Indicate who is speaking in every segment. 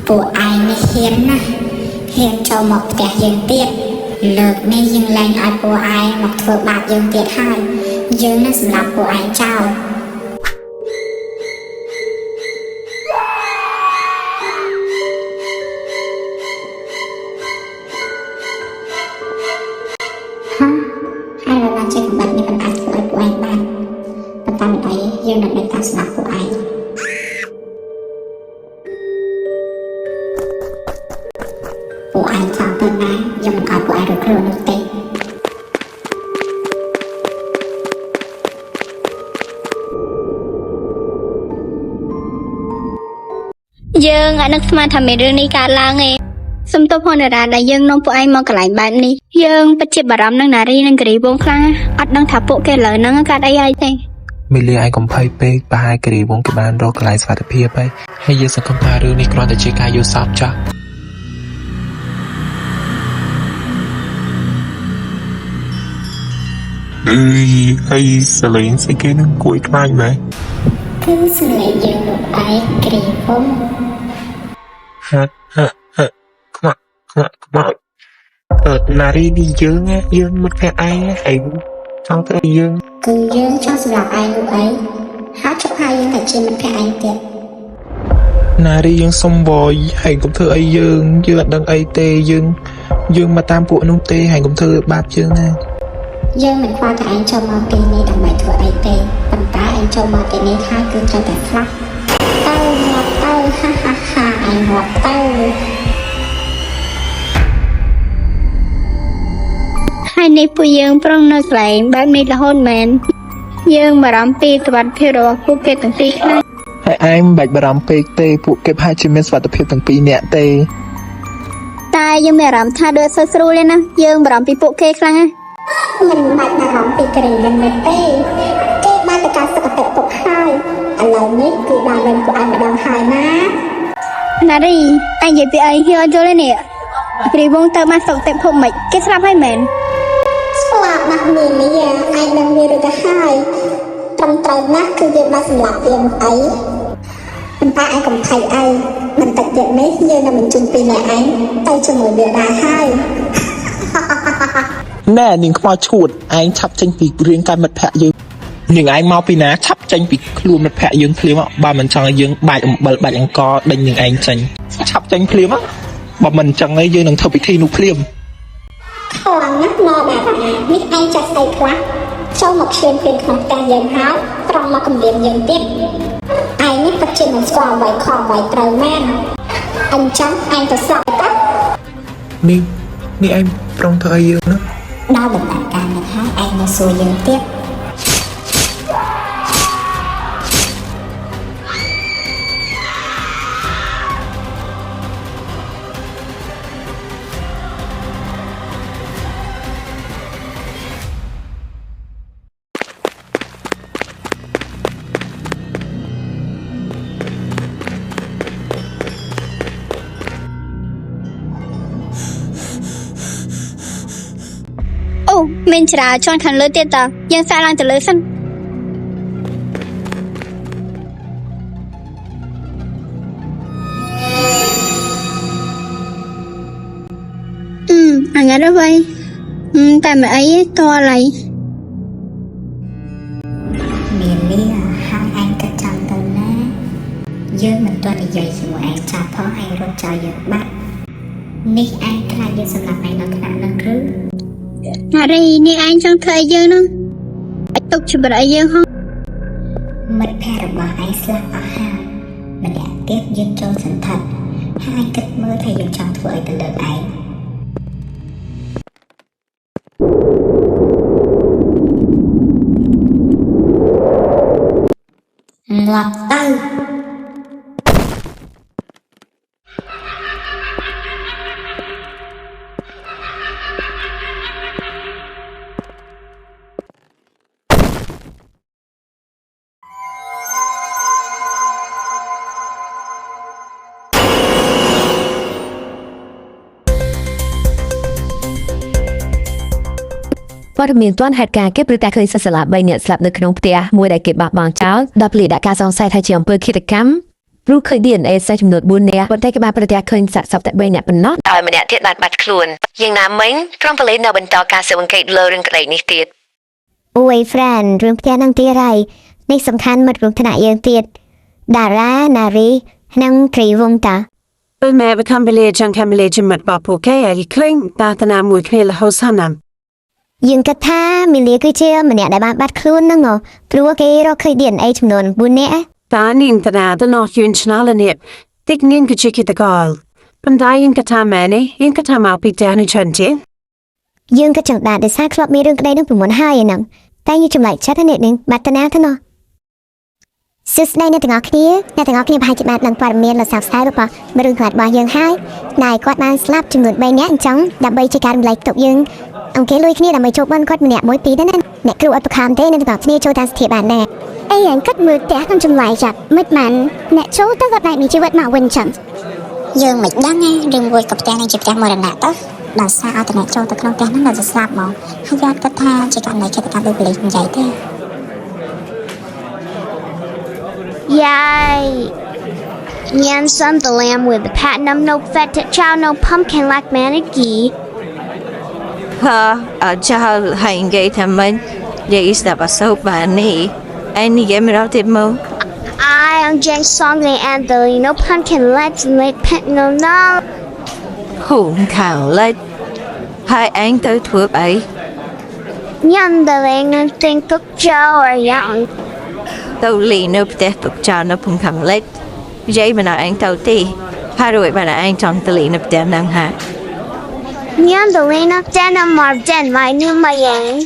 Speaker 1: ពួកឯងនេះហ៊ានណាស់ហ៊ានចូលមកផ្ទះយើងទៀតលើកនេះយើងលែងឲ្យពួកឯងមកធ្វើបាបយើងទៀតហើយយើងនឹងសម្លាប់ពួកឯងចោលហើយបានចេញបាត់នេះមិនអាចធ្វើឲ្យពួកឯងបានប៉ុន្តែមិនអីយើងនឹងតាមស្ដាប់ពួកឯងពួកឯងចង់ទៅណាយើងមិនឲ្យពួកឯងរកខ្លួននោះទេ
Speaker 2: យើងអាចនឹកស្មានថាមានរឿងនេះកើតឡើងឯងសំទោសផងតារាដែលយើងនាំពួកឯងមកកន្លែងបែបនេះយើងពិតជាបារម្ភនឹងនារីនិងគិរីវងខ្លាំងអត់ដឹងថាពួកគេលើហ្នឹងកើតអីហើយទេ
Speaker 3: មីលីឯងកំភៃពេកប្រហែលគិរីវងគេបានរកកន្លែងសុវត្ថិភាពហើយយើងសង្ឃឹមថារឿងនេះគ្រាន់តែជាការយល់សប្តិចាស់
Speaker 4: ហើយសលេងស្អីគេនឹងគួយខ្លាចមែន
Speaker 1: គឺសលេងយើងលោកឯងគ្រីវង
Speaker 4: ខ្មៅណារីនេះយើងមិនខែឯងចង់ធ្វើយើង
Speaker 1: គឺយើងចង់សម្រាប់ឯងលោកឯងហើយជប់ហើយយើងតែជាមិត្តភក្តិឯងទៀត
Speaker 3: ណារីយើងសុំវយហើយកុំធ្វើអីយើងអត់ដឹងអីទេយើងមកតាមពួកនោះទេហើយកុំធ្វើបាបយើងណា
Speaker 1: យើងមិនខ្វល់តែឯងចូលមកទីនេះដើម្បីធ្វើអីទេប៉ុន្តែឯងចូលមកទីនេះហើយគឺត្រូវតែខ្លះទៅងាប់ទៅហាឯងងាប់ទៅ
Speaker 2: ហើយនេះពួកយើងប្រងនៅកន្លែងបែបនេះរហូតមែនយើងបារម្ភពីសុវត្ថិភាពរបស់ពួកគេទាំងពីរខ្លាំង
Speaker 3: ហើយឯងមិនបាច់បារម្ភពេកទេពួកគេប្រហែលជាមានសុវត្ថិភាពទាំងពីរនាក់ទេ
Speaker 2: តែយើងមានអារម្មណ៍ថាដូចសូវស្រួលទេណាយើងបារម្ភពីពួកគេខ្លាំងណាស់
Speaker 1: មិនបាច់បារម្ភពីគ្រីនឹងទេគេបានទៅការសុខភាពពុកហើយឥឡូវនេះគឺបានវិញពួកឯងម្ដងហើយ
Speaker 2: ណារីអញនិយាយពីអីហ៊ានយល់ទេនេះគ្រីវងទៅបានសុខភាពពុកមិនគេស្លាប់ហើយមែន
Speaker 1: ស្លាប់ណាស់នេះឯងនឹងវាឬទៅហើយត្រឹមត្រូវណាស់គឺយើងបានសម្លាប់វានោះអីប៉ុន្តែឯងកុំភ័យអីបន្តិចទៀតនេះយើងនឹងបញ្ជូនពីអ្នកឯងទៅជាមួយវាដែរហើយ
Speaker 3: ណែនាងខ្មោចឈួតឯងឆាប់ចេញពីរៀងកាយមិត្តភក្តិយើងនាងឯងមកពីណាឆាប់ចេញពីខ្លួនមិត្តភក្តិយើងភ្លាមបើមិនចង់ឲ្យយើងបាច់អំបិលបាច់អង្ករដេញនាងឯងចេញឆាប់ចេញភ្លាមបើមិនអញ្ចឹងឯងយើងនឹងធ្វើពិធីនោះភ្លាម
Speaker 1: ខំណាស់មកបែបនេះឯងចាស់ស្អីខ្លះចូលមកឈានពីក្នុងផ្ទះយើងហើយត្រង់មកគំរាមយើងទៀតឯងនេះពិតជាមិនស្គាល់អ្វីខុសអ្វីត្រូវមែនអញ្ចឹងឯងទៅសក់ទៅ
Speaker 3: នេះឯងប្រងធ្វើអីយើងណា
Speaker 1: ដល់ដំណើរការនេះហើយឯងមកសួរយើងទៀត
Speaker 2: មានច្រាជន់ខាងលើទៀតតើយើងសាកឡើងទៅលើសិនអញ្ញទៅវិញតែមិនអីតអី
Speaker 1: មានលីហើយឯងក៏ចាំទៅណាយើងមិនទាន់និយាយជាមួយឯងចាស់ផងឯងរត់ចោលយើងបាត់នេះឯងខ្លាចយើងសម្រាប់ឯងនៅថ្នាក់នឹងឬ
Speaker 2: ណារីនេះឯងចង់ធ្វើអីយើងនោះអាចទុកជីវិតឲ្យយើងហ៎
Speaker 1: មិត្តភក្តិរបស់ឯងស្លាប់អស់ហើយម្នាក់ទៀតយើងចូលសន្ធិដ្ឋហើយគិតមើលថាយើងចង់ធ្វើអីទៅលើឯងលាប់ទៅ
Speaker 5: ព័ត៌មានទាន់ហេតុការណ៍គេព្រឹត្តិឃើញសិស្សសាលា3នាក់ស្លាប់នៅក្នុងផ្ទះមួយដែលគេបោះបង់ចោលដល់ភ្លីដាក់ការសង្ស័យថាជាអំពើឃាតកម្ម รู้เคยเดียนเอใส่จำนวนบุญเนี่ยวันที่กบาประเดี๋ยวเคยสะสมแต่ใบเนี่ยเป็นน็อต
Speaker 6: ដោយម្នាក់ទៀតបានបាត់ខ្លួនយ៉ាងណាមិញក្រុមប៉ូលីសនៅបន្តការស៊ើបអង្កេតលើរឿងក្តីនេះទៀត
Speaker 7: អូយ friend រឿងផ្ទះនឹងទៀតហើយនេះសំខាន់មិត្តរួមថ្នាក់យើងទៀតតារាណារីនិងត្រីវងតា
Speaker 8: Mẹ bị cầm bê chẳng cầm bê chìm mật bỏ bộ kê ấy kling ta ta nam mùi khê là hô sa nam
Speaker 7: យើងគិតថាមីលីគឺជាម្នាក់ដែលបានបាត់ខ្លួនហ្នឹងព្រោះគេរកឃើញ DNA ចំនួន4នាក់
Speaker 8: ta nín ta na ta nọ yun chna là nệp tích nín cái chiếc cái gall bên đây yên cái tham mẹ này yên cái tham áo bị đeo nơi chân chứ
Speaker 7: យើងគិតចង់ដាក់ដោយសារធ្លាប់មានរឿងក្តីនឹងពីមុនហើយឯហ្នឹងតែយើងចម្លែកចិត្តនេះនឹងបាត់តាណាទៅណោះសួស្តីអ្នកទាំងអស់គ្នាប្រហែលជាបានដឹងព័ត៌មានលសាស្ត្ររបស់រឿងគាត់របស់យើងហើយណែគាត់បានស្លាប់ចំនួន3នាក់អញ្ចឹងដើម្បីជាការរំលែកទុកយើងអង្គលុយគ្នាដើម្បីជោគបានគាត់ម្នាក់មួយពីរដែរណាអ្នកគ្រូអត់ប្រខំទេអ្នកទាំងអស់គ្នាចូលតាមស្ថិបានដែរអីយ៉ាងគិតមើលផ្ទះក្នុងចម្លែកចិត្តមិនបានអ្នកចូលទៅគាត់តែមានជីវិតមកវិញចឹងយើងមិនដឹងណារឿងមួយក៏ផ្ទះនឹងជាផ្ទះមរណៈទៅដោយសារអត់តែចូលទៅក្នុងផ្ទះហ្នឹងដល់ស្លាប់មកហើយគាត់គិតថាជាករណីឃាតកម្មដោយប៉ូលីសនិយាយទេ
Speaker 2: Yay! Nyan son the lamb with the platinum, no fat chow, no pumpkin like mannequin.
Speaker 6: Ở cho hành gây thầm mình vậy là bà sâu bà nỉ anh đi game đâu tìm mơ
Speaker 2: I am Jane Song and the no pumpkin lights and late pet no.
Speaker 6: hùng khảo lên hai anh tới thua ấy
Speaker 2: Nyan the lamb think cook chow or young.
Speaker 6: tàu lì nộp tết tục cho nó phùng khẳng lên dây mà nói anh tàu tì hai rồi mà nói anh trong tàu lì nộp tết năng hạ
Speaker 2: Nyan the lamb then I'm more than my new my yang.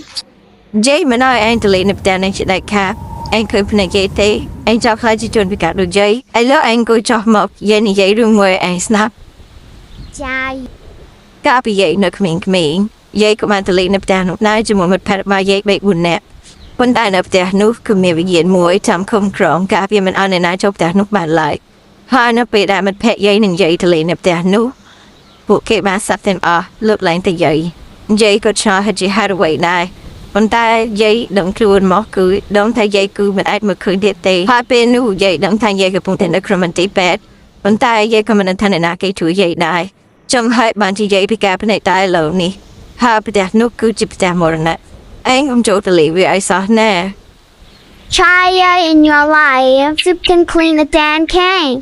Speaker 6: dây mà nói anh tàu lì nộp tết năng chỉ đại khác anh khơi phần này dây tê anh cho khai chỉ chuẩn bị cả đồ dây anh lỡ anh coi cho một dây này dây đường ngoài anh snap
Speaker 2: Chai.
Speaker 6: cả bị dây nó mình dây của bạn tàu lì nộp tết nộp nay chỉ một pet mà dây bị buồn nèคนตายนับแต่นุคือมีวิญญาณมวยทำคมครองกาเพียมันเอาในนายจบแต่นุบานไหลพานับไปได้มันแพะใหญ่หนึ่งใหญ่ทะเลนับแต่นุพวกเก็บมาสับเต็มเลือกแรงแต่ใหญ่ใหญ่ก็ชอบให้จีฮาร์ไว้ได้คนตายใหญ่ดงครูนหมอคือดงไทยใหญ่คือมันไอ้เมื่อคืนเดียดเตะพาเป็นนุใหญ่ดงไทยใหญ่กับปุ่งแต่นักครมันตีแปดคนตายใหญ่ก็มันทันในนาเกถือใหญ่ได้จำให้บางทีใหญ่พิการเป็นในตายเหล่านี้พาไปแต่นุคือจิบแต่มรณะanh không chỗ tự lý vì ai sao nè
Speaker 2: Chaya in your life, you can clean the damn can.